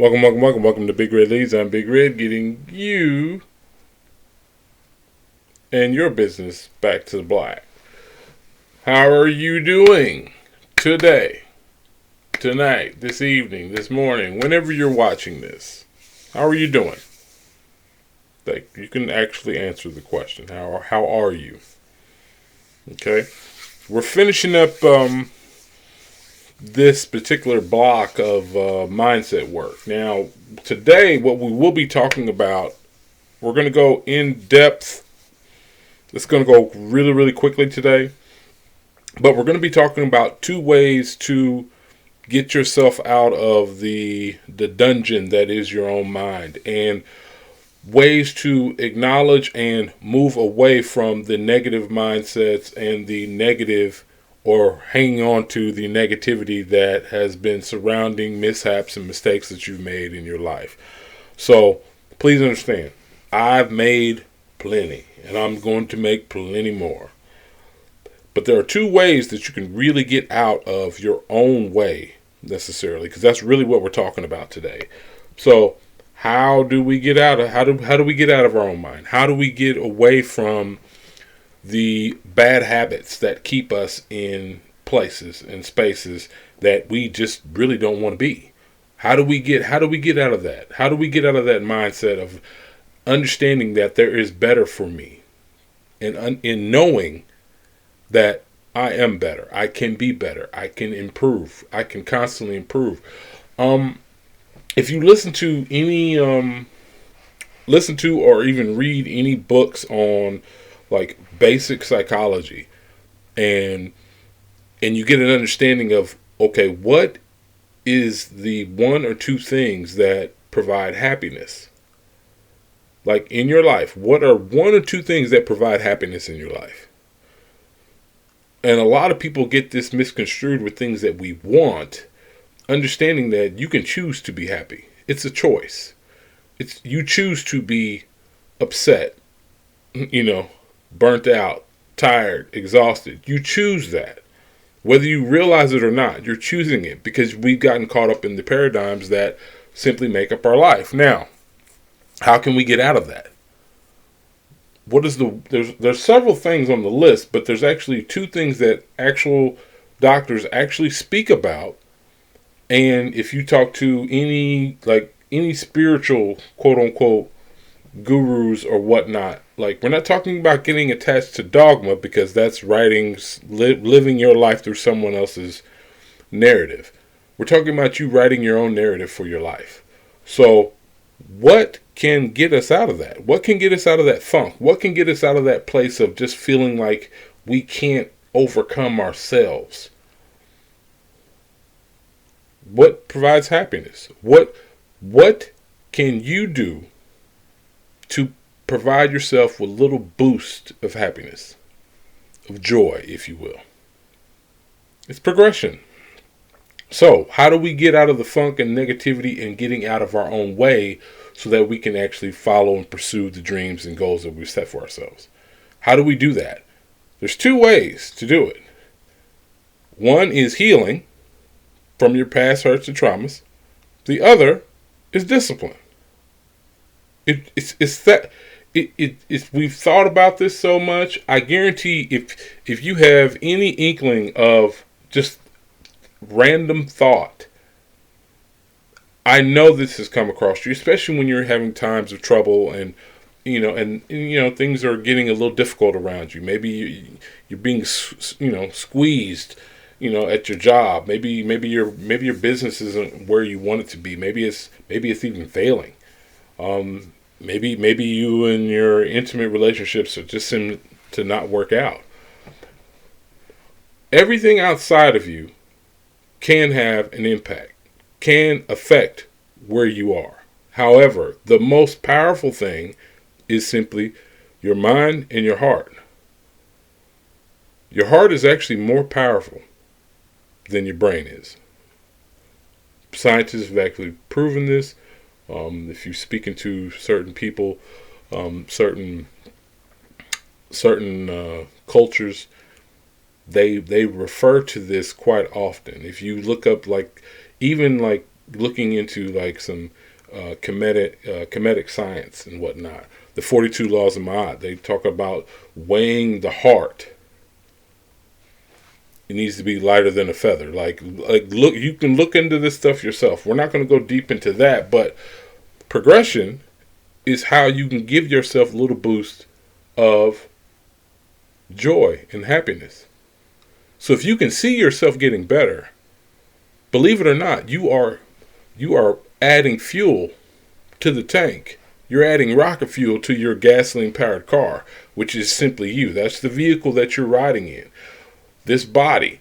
Welcome to Big Red Leads. I'm Big Red, getting you and your business back to the black. How are you doing today, tonight, this evening, this morning, whenever you're watching this? How are you doing? Like, you can actually answer the question. How are you? Okay, we're finishing up this particular block of mindset work. Now, today, what we will be talking about, we're going to go in depth. It's going to go really, really quickly today. But we're going to be talking about 2 ways to get yourself out of the dungeon that is your own mind, and ways to acknowledge and move away from the negative mindsets and the negative, or hanging on to the negativity that has been surrounding mishaps and mistakes that you've made in your life. So please understand, I've made plenty, and I'm going to make plenty more. But there are 2 ways that you can really get out of your own way, necessarily, because that's really what we're talking about today. So how do we get out of how do we get out of our own mind? How do we get away from the bad habits that keep us in places and spaces that we just really don't want to be? How do we get out of that? How do we get out of that mindset of understanding that there is better for me, and in knowing that I am better, I can be better, I can improve, I can constantly improve. If you listen to or even read any books on like basic psychology, and you get an understanding of, okay, what is the 1 or 2 things that provide happiness? Like in your life, what are 1 or 2 things that provide happiness in your life? And a lot of people get this misconstrued with things that we want, understanding that you can choose to be happy. It's a choice. You choose to be upset, burnt out, tired, exhausted. You choose that. Whether you realize it or not, you're choosing it, because we've gotten caught up in the paradigms that simply make up our life. Now, how can we get out of that? There's several things on the list, but there's actually 2 things that actual doctors actually speak about. And if you talk to any spiritual quote unquote gurus or whatnot, like, we're not talking about getting attached to dogma, because that's living your life through someone else's narrative. We're talking about you writing your own narrative for your life. So what can get us out of that? What can get us out of that funk? What can get us out of that place of just feeling like we can't overcome ourselves? What provides happiness? What can you do to provide yourself with a little boost of happiness, of joy, if you will? It's progression. So how do we get out of the funk and negativity and getting out of our own way, so that we can actually follow and pursue the dreams and goals that we've set for ourselves? How do we do that? There's 2 ways to do it. One is healing from your past hurts and traumas. The other is discipline. We've thought about this so much. I guarantee if you have any inkling of just random thought, I know this has come across you, especially when you're having times of trouble, and things are getting a little difficult around you. Maybe you're being squeezed, at your job. Maybe your business isn't where you want it to be. Maybe it's even failing. Maybe you and your intimate relationships are just seem to not work out. Everything outside of you can have an impact, can affect where you are. However, the most powerful thing is simply your mind and your heart. Your heart is actually more powerful than your brain is. Scientists have actually proven this. If you're speaking to certain people, certain cultures, they refer to this quite often. If you look up even looking into like some comedic science and whatnot. The 42 laws of Ma'at. They talk about weighing the heart. It needs to be lighter than a feather. Like look, you can look into this stuff yourself. We're not going to go deep into that, but progression is how you can give yourself a little boost of joy and happiness. So if you can see yourself getting better, believe it or not, you are adding fuel to the tank. You're adding rocket fuel to your gasoline powered car, which is simply you. That's the vehicle that you're riding in. This body.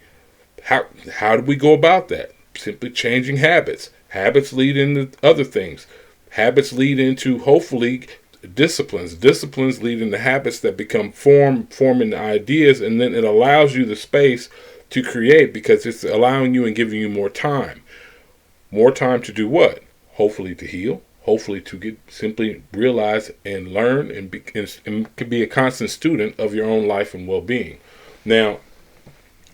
How do we go about that? Simply changing habits. Habits lead into other things. Habits lead into, hopefully, disciplines. Disciplines lead into habits that become forming ideas, and then it allows you the space to create, because it's allowing you and giving you more time. More time to do what? Hopefully to heal. Hopefully to simply realize and learn and be a constant student of your own life and well-being. Now,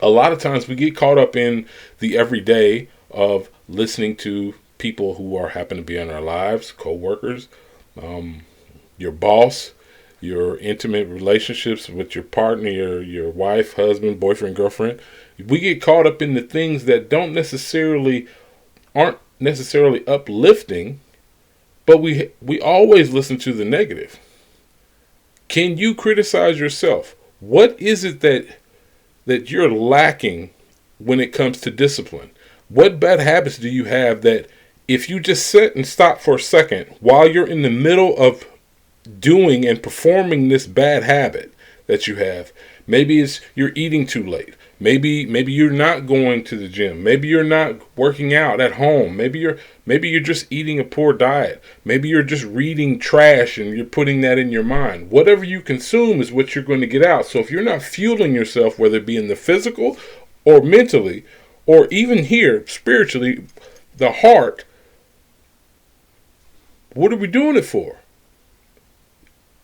a lot of times we get caught up in the everyday of listening to people who happen to be in our lives, co-workers, your boss, your intimate relationships with your partner, your wife, husband, boyfriend, girlfriend. We get caught up in the things that aren't necessarily uplifting, but we always listen to the negative. Can you criticize yourself? What is it that you're lacking when it comes to discipline? What bad habits do you have that if you just sit and stop for a second while you're in the middle of doing and performing this bad habit that you have? Maybe it's you're eating too late. Maybe you're not going to the gym. Maybe you're not working out at home. Maybe you're just eating a poor diet. Maybe you're just reading trash and you're putting that in your mind. Whatever you consume is what you're going to get out. So if you're not fueling yourself, whether it be in the physical or mentally, or even here spiritually, the heart, what are we doing it for?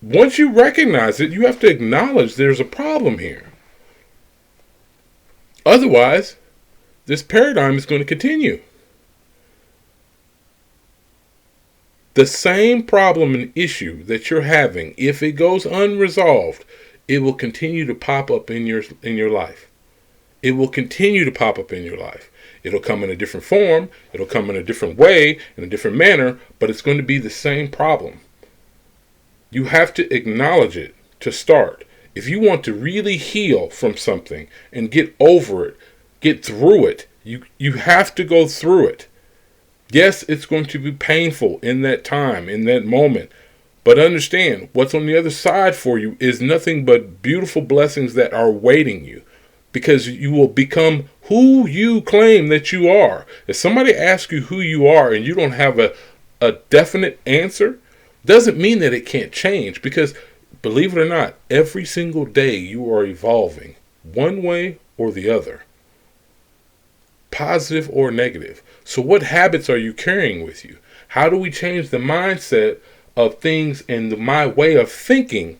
Once you recognize it, you have to acknowledge there's a problem here. Otherwise, this paradigm is going to continue. The same problem and issue that you're having, if it goes unresolved, it will continue to pop up in your life. It will continue to pop up in your life. It'll come in a different form. It'll come in a different way, in a different manner, but it's going to be the same problem. You have to acknowledge it to start. If you want to really heal from something and get over it, get through it, you have to go through it. Yes, it's going to be painful in that time, in that moment. But understand, what's on the other side for you is nothing but beautiful blessings that are awaiting you. Because you will become who you claim that you are. If somebody asks you who you are and you don't have a definite answer, doesn't mean that it can't change. Because believe it or not, every single day you are evolving one way or the other, positive or negative. So what habits are you carrying with you? How do we change the mindset of things and my way of thinking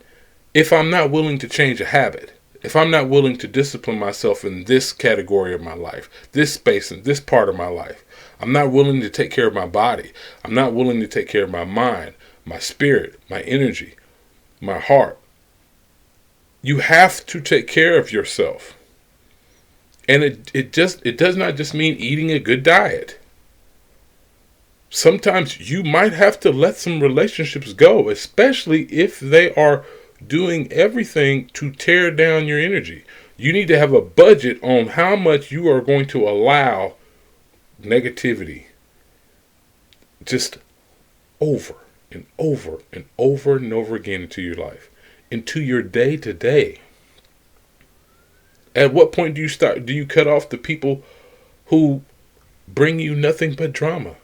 if I'm not willing to change a habit? If I'm not willing to discipline myself in this category of my life, this space and this part of my life, I'm not willing to take care of my body. I'm not willing to take care of my mind, my spirit, my energy, my heart. You have to take care of yourself. And it does not just mean eating a good diet. Sometimes you might have to let some relationships go, especially if they are doing everything to tear down your energy. You need to have a budget on how much you are going to allow negativity just over and over and over and over again into your life, into your day to day. At what point do you cut off the people who bring you nothing but drama?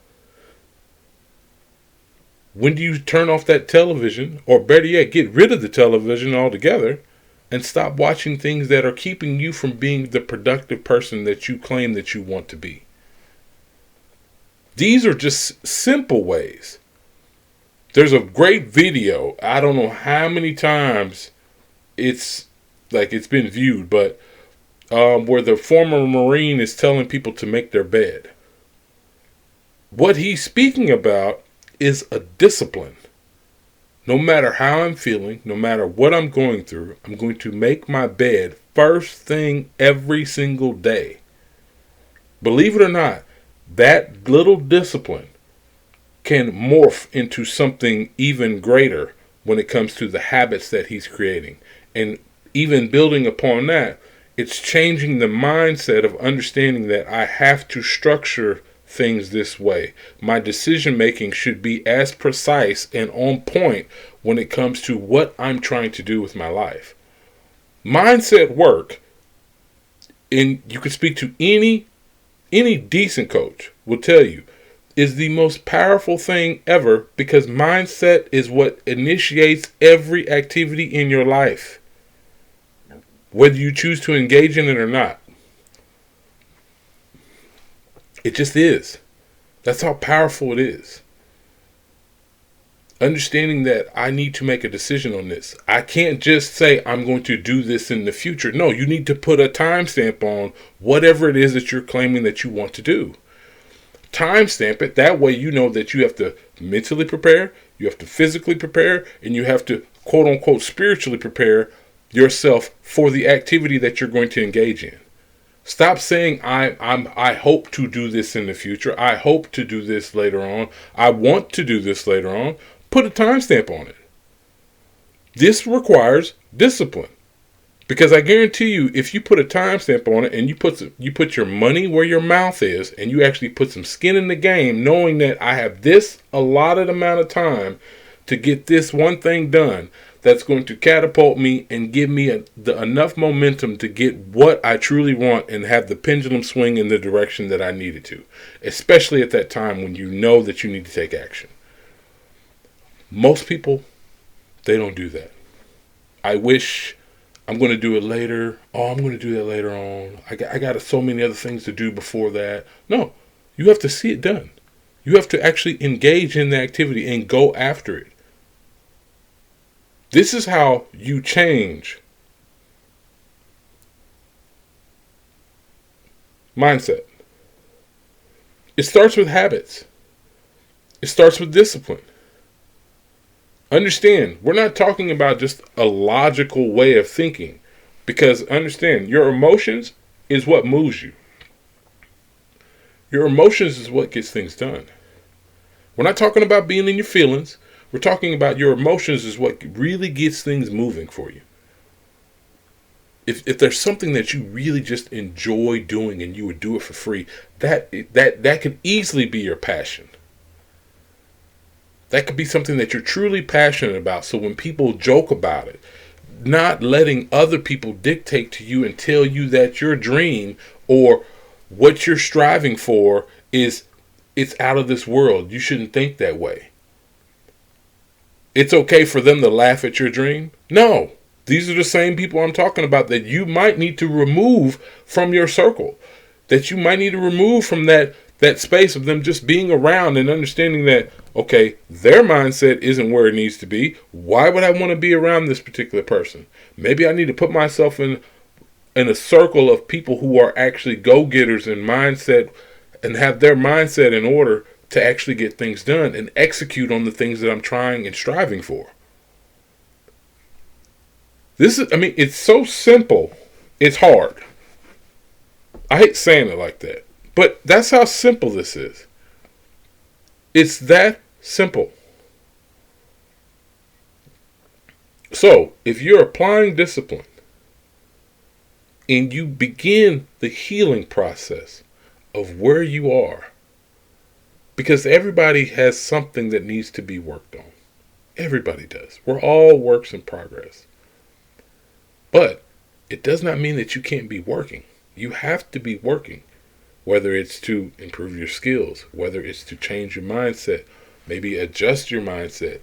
When do you turn off that television, or better yet, get rid of the television altogether and stop watching things that are keeping you from being the productive person that you claim that you want to be? These are just simple ways. There's a great video. I don't know how many times it's been viewed, but where the former Marine is telling people to make their bed. What he's speaking about is a discipline. No matter how I'm feeling, no matter what I'm going through, I'm going to make my bed first thing every single day. Believe it or not, that little discipline can morph into something even greater when it comes to the habits that he's creating. And even building upon that, it's changing the mindset of understanding that I have to structure things this way. My decision making should be as precise and on point when it comes to what I'm trying to do with my life. Mindset work, and you can speak to any decent coach will tell you, is the most powerful thing ever, because mindset is what initiates every activity in your life, whether you choose to engage in it or not. It just is. That's how powerful it is. Understanding that I need to make a decision on this. I can't just say I'm going to do this in the future. No, you need to put a timestamp on whatever it is that you're claiming that you want to do. Timestamp it. That way you know that you have to mentally prepare, you have to physically prepare, and you have to quote unquote spiritually prepare yourself for the activity that you're going to engage in. Stop saying I hope to do this in the future. I hope to do this later on. I want to do this later on. Put a timestamp on it. This requires discipline. Because I guarantee you, if you put a timestamp on it and you put your money where your mouth is, and you actually put some skin in the game, knowing that I have this allotted amount of time to get this one thing done, that's going to catapult me and give me enough momentum to get what I truly want and have the pendulum swing in the direction that I need it to. Especially at that time when you know that you need to take action. Most people, they don't do that. I wish I'm going to do it later. Oh, I'm going to do that later on. I got so many other things to do before that. No, you have to see it done. You have to actually engage in the activity and go after it. This is how you change mindset. It starts with habits. It starts with discipline. Understand, we're not talking about just a logical way of thinking. Because understand, your emotions is what moves you. Your emotions is what gets things done. We're not talking about being in your feelings. We're talking about your emotions is what really gets things moving for you. If there's something that you really just enjoy doing and you would do it for free, that could easily be your passion. That could be something that you're truly passionate about. So when people joke about it, not letting other people dictate to you and tell you that your dream or what you're striving for it's out of this world. You shouldn't think that way. It's okay for them to laugh at your dream? No. These are the same people I'm talking about that you might need to remove from your circle. That you might need to remove from that space of them just being around and understanding that, okay, their mindset isn't where it needs to be. Why would I want to be around this particular person? Maybe I need to put myself in a circle of people who are actually go-getters in mindset and have their mindset in order to actually get things done and execute on the things that I'm trying and striving for. It's so simple, it's hard. I hate saying it like that, but that's how simple this is. It's that simple. So, if you're applying discipline and you begin the healing process of where you are, because everybody has something that needs to be worked on. Everybody does. We're all works in progress. But it does not mean that you can't be working. You have to be working. Whether it's to improve your skills, whether it's to change your mindset, maybe adjust your mindset,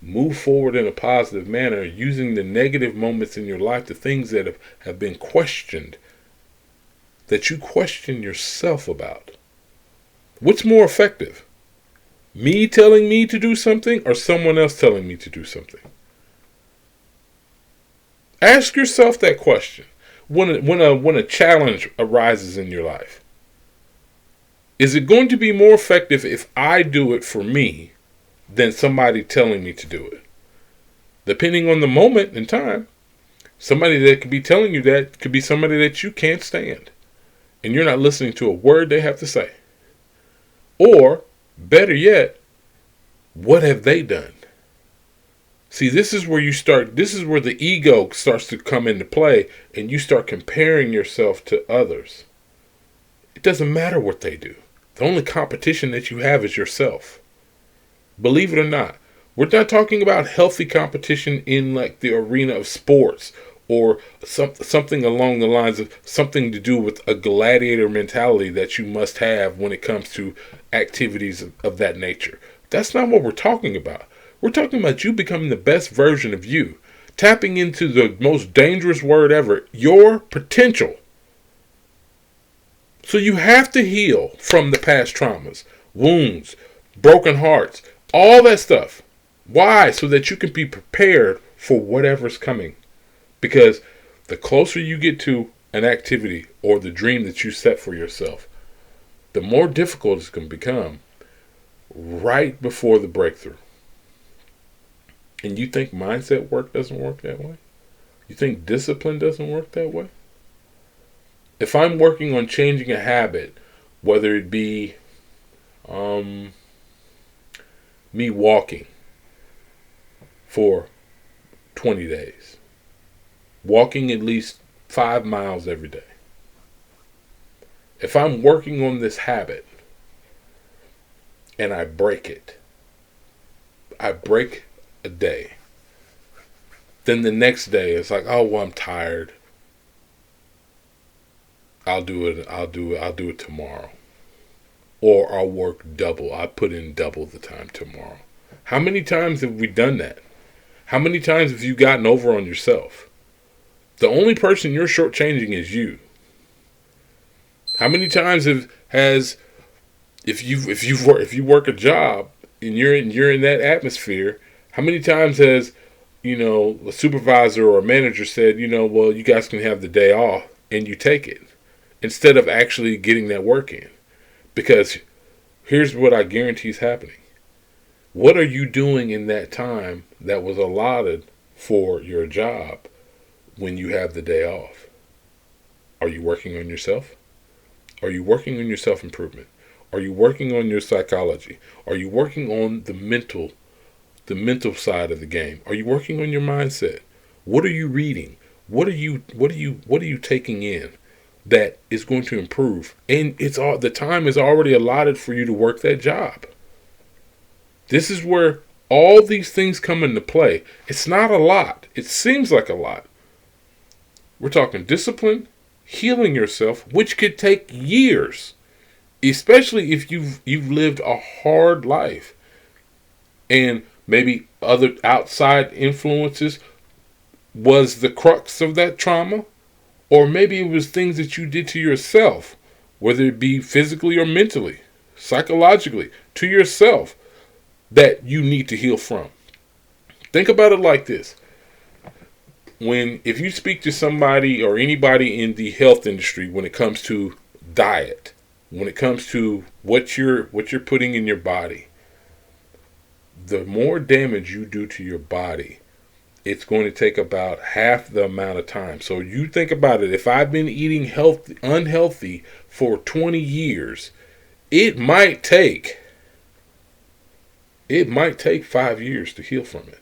move forward in a positive manner, using the negative moments in your life, the things that have been questioned, that you question yourself about. What's more effective? Me telling me to do something or someone else telling me to do something? Ask yourself that question when a challenge arises in your life. Is it going to be more effective if I do it for me than somebody telling me to do it? Depending on the moment and time, somebody that could be telling you that could be somebody that you can't stand. And you're not listening to a word they have to say. Or, better yet, what have they done? See, this is where the ego starts to come into play, and you start comparing yourself to others. It doesn't matter what they do. The only competition that you have is yourself. Believe it or not. We're not talking about healthy competition in like the arena of sports or something along the lines of something to do with a gladiator mentality that you must have when it comes to activities of that nature. That's not what we're talking about. We're talking about you becoming the best version of you. Tapping into the most dangerous word ever, your potential. So you have to heal from the past traumas, wounds, broken hearts, all that stuff. Why? So that you can be prepared for whatever's coming. Because the closer you get to an activity or the dream that you set for yourself, the more difficult it's going to become right before the breakthrough. And you think mindset work doesn't work that way? You think discipline doesn't work that way? If I'm working on changing a habit, whether it be me walking for 20 days, walking at least 5 miles every day. If I'm working on this habit and I break it, I break a day, then the next day it's like, oh, well, I'm tired. I'll do it tomorrow. Or I'll work double. I put in double the time tomorrow. How many times have we done that? How many times have you gotten over on yourself? The only person you're shortchanging is you. How many times if you work a job and you're in that atmosphere, how many times has a supervisor or a manager said, well, you guys can have the day off, and you take it instead of actually getting that work in? Because here's what I guarantee is happening. What are you doing in that time that was allotted for your job when you have the day off? Are you working on yourself? Are you working on your self-improvement? Are you working on your psychology? Are you working on the mental side of the game? Are you working on your mindset? What are you reading? What are you taking in that is going to improve? And the time is already allotted for you to work that job. This is where all these things come into play. It's not a lot. It seems like a lot. We're talking discipline, healing yourself, which could take years, especially if you've lived a hard life, and maybe other outside influences was the crux of that trauma, or maybe it was things that you did to yourself, whether it be physically or mentally, psychologically, to yourself, that you need to heal from. Think about it like this. If you speak to somebody or anybody in the health industry, when it comes to diet, when it comes to what you're putting in your body, the more damage you do to your body, it's going to take about half the amount of time. So you think about it. If I've been eating unhealthy for 20 years, it might take 5 years to heal from it.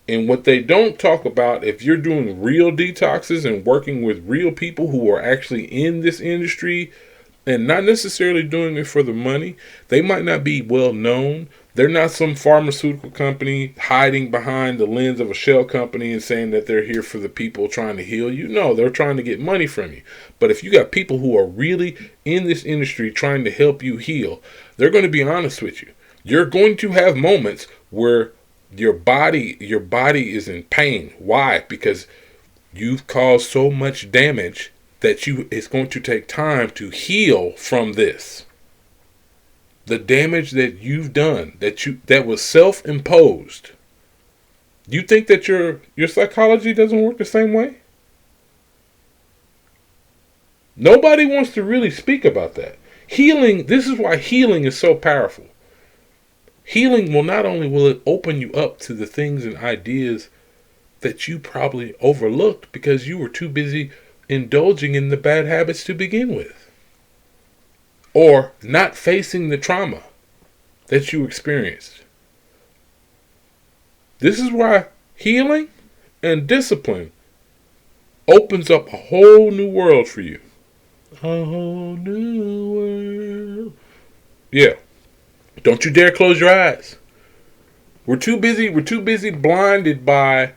And what they don't talk about, if you're doing real detoxes and working with real people who are actually in this industry and not necessarily doing it for the money, they might not be well known. They're not some pharmaceutical company hiding behind the lens of a shell company and saying that they're here for the people trying to heal you. No, they're trying to get money from you. But if you got people who are really in this industry trying to help you heal, they're going to be honest with you. You're going to have moments where your body is in pain. Why? Because you've caused so much damage that it's going to take time to heal from this. The damage that you've done, that was self-imposed. You think that your psychology doesn't work the same way? Nobody wants to really speak about that. Healing, this is why healing is so powerful. Healing will not only will it open you up to the things and ideas that you probably overlooked because you were too busy indulging in the bad habits to begin with, or not facing the trauma that you experienced. This is why healing and discipline opens up a whole new world for you. A whole new world. Yeah. Don't you dare close your eyes. We're too busy blinded by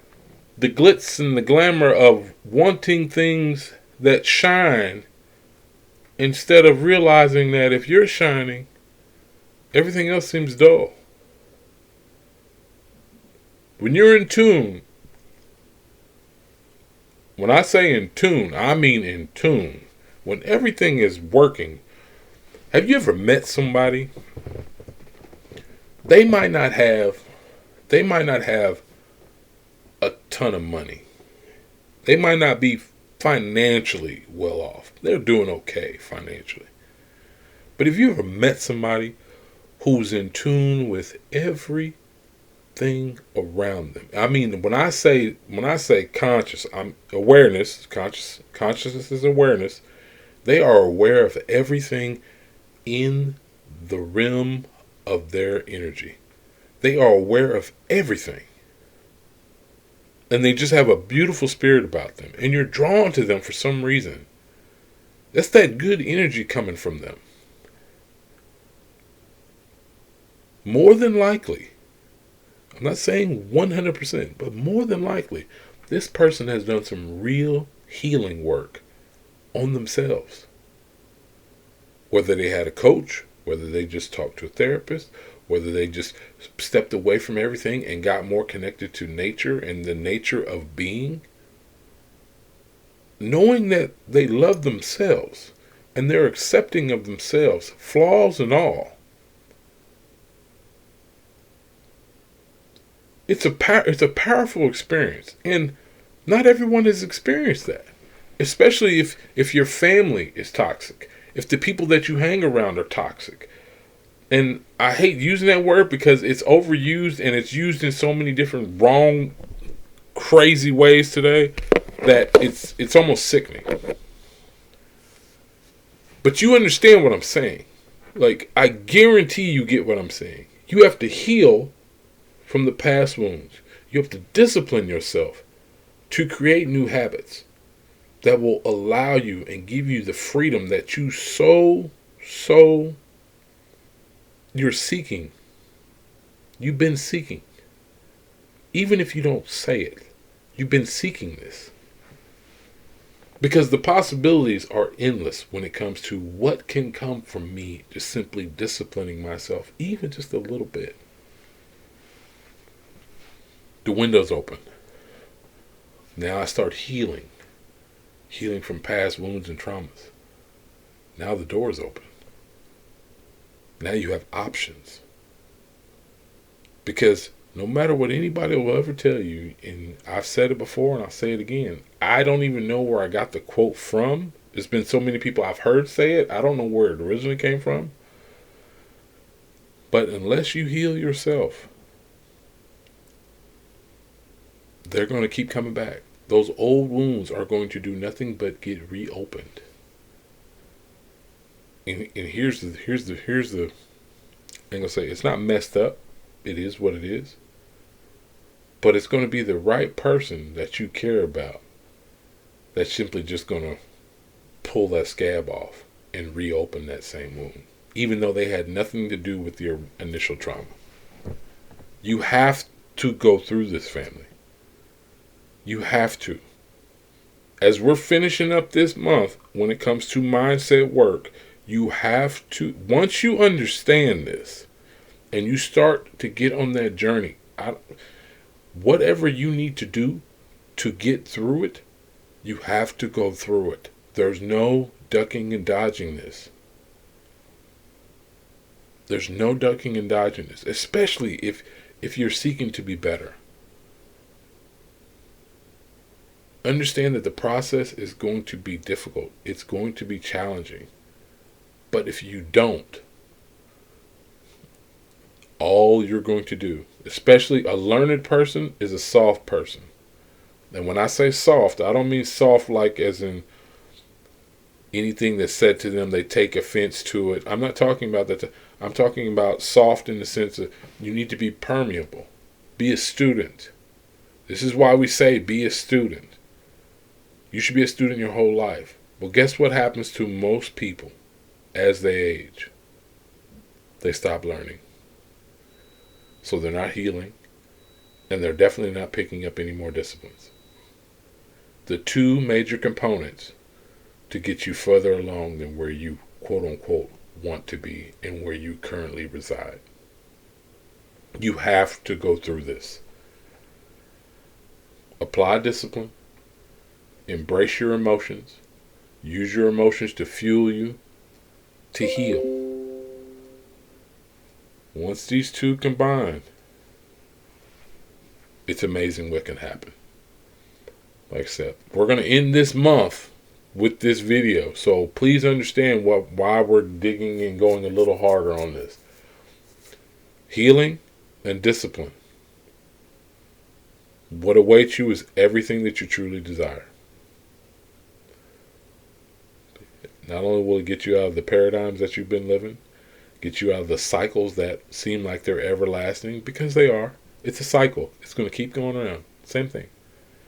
the glitz and the glamour of wanting things that shine instead of realizing that if you're shining, everything else seems dull. When you're in tune, when I say in tune, I mean in tune. When everything is working. Have you ever met somebody? They might not have a ton of money. They might not be financially well off. They're doing okay financially. But have you ever met somebody who's in tune with everything around them? I mean, when I say conscious, I'm awareness. Consciousness is awareness. They are aware of everything in the realm of their energy. They are aware of everything. And they just have a beautiful spirit about them. And you're drawn to them for some reason. That's that good energy coming from them. More than likely, I'm not saying 100%, but more than likely, this person has done some real healing work on themselves. Whether they had a coach, whether they just talked to a therapist, whether they just stepped away from everything and got more connected to nature and the nature of being. Knowing that they love themselves and they're accepting of themselves, flaws and all. It's a powerful experience, and not everyone has experienced that. Especially if your family is toxic, if the people that you hang around are toxic. And I hate using that word because it's overused and it's used in so many different wrong, crazy ways today that it's almost sickening. But you understand what I'm saying. Like, I guarantee you get what I'm saying. You have to heal from the past wounds. You have to discipline yourself to create new habits that will allow you and give you the freedom that you you're seeking. You've been seeking. Even if you don't say it, you've been seeking this. Because the possibilities are endless when it comes to what can come from me just simply disciplining myself, even just a little bit. The window's open. Now I start healing from past wounds and traumas. Now the door is open. Now you have options. Because no matter what anybody will ever tell you, and I've said it before and I'll say it again, I don't even know where I got the quote from. There's been so many people I've heard say it, I don't know where it originally came from. But unless you heal yourself, they're going to keep coming back. Those old wounds are going to do nothing but get reopened. And here's the I'm gonna say, it's not messed up. It is what it is. But it's going to be the right person that you care about that's simply just going to pull that scab off and reopen that same wound, even though they had nothing to do with your initial trauma. You have to go through this, family. You have to. As we're finishing up this month, when it comes to mindset work, you have to, once you understand this and you start to get on that journey, whatever you need to do to get through it, you have to go through it. There's no ducking and dodging this. There's no ducking and dodging this, especially if you're seeking to be better. Understand that the process is going to be difficult. It's going to be challenging. But if you don't, all you're going to do, especially a learned person, is a soft person. And when I say soft, I don't mean soft like as in anything that's said to them, they take offense to it. I'm not talking about that. I'm talking about soft in the sense of you need to be permeable. Be a student. This is why we say be a student. You should be a student your whole life. Well, guess what happens to most people as they age? They stop learning. So they're not healing, and they're definitely not picking up any more disciplines. The two major components to get you further along than where you quote unquote want to be and where you currently reside. You have to go through this. Apply discipline. Embrace your emotions. Use your emotions to fuel you to heal. Once these two combine, it's amazing what can happen. Like I said, we're going to end this month with this video. So please understand why we're digging and going a little harder on this. Healing and discipline. What awaits you is everything that you truly desire. Not only will it get you out of the paradigms that you've been living, get you out of the cycles that seem like they're everlasting, because they are. It's a cycle. It's going to keep going around. Same thing.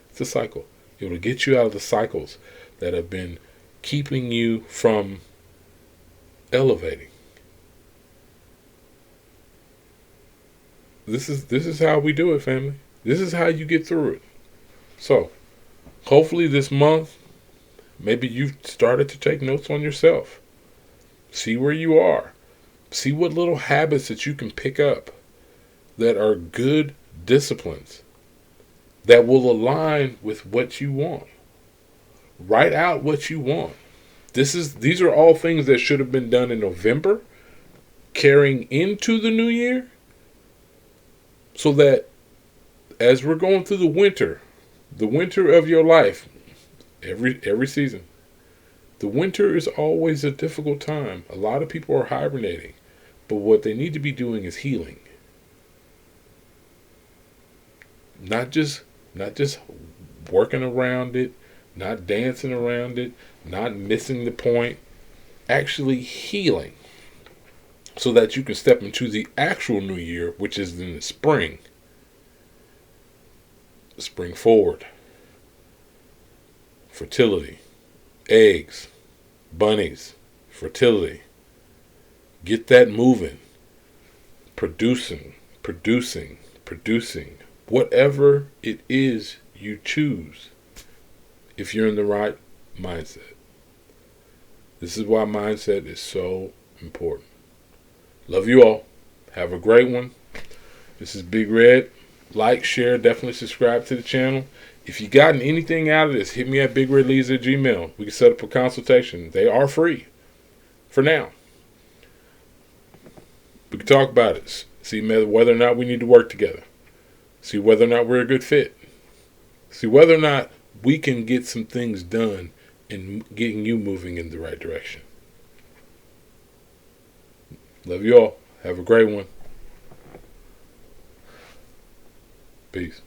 It's a cycle. It will get you out of the cycles that have been keeping you from elevating. This is how we do it, family. This is how you get through it. So, hopefully this month, maybe you've started to take notes on yourself. See where you are. See what little habits that you can pick up that are good disciplines that will align with what you want. Write out what you want. These are all things that should have been done in November, carrying into the new year, so that as we're going through the winter of your life, every season, the winter is always a difficult time. A lot of people are hibernating, but what they need to be doing is healing. Not just working around it, not dancing around it, not missing the point, actually healing, so that you can step into the actual new year, which is in the spring. Spring forward. Fertility. Eggs. Bunnies. Fertility. Get that moving. Producing. Whatever it is you choose, if you're in the right mindset. This is why mindset is so important. Love you all. Have a great one. This is Big Red. Like, share, definitely subscribe to the channel. If you gotten anything out of this, hit me at bigredleads@gmail.com. We can set up a consultation. They are free for now. We can talk about it. See whether or not we need to work together. See whether or not we're a good fit. See whether or not we can get some things done in getting you moving in the right direction. Love you all. Have a great one. Peace.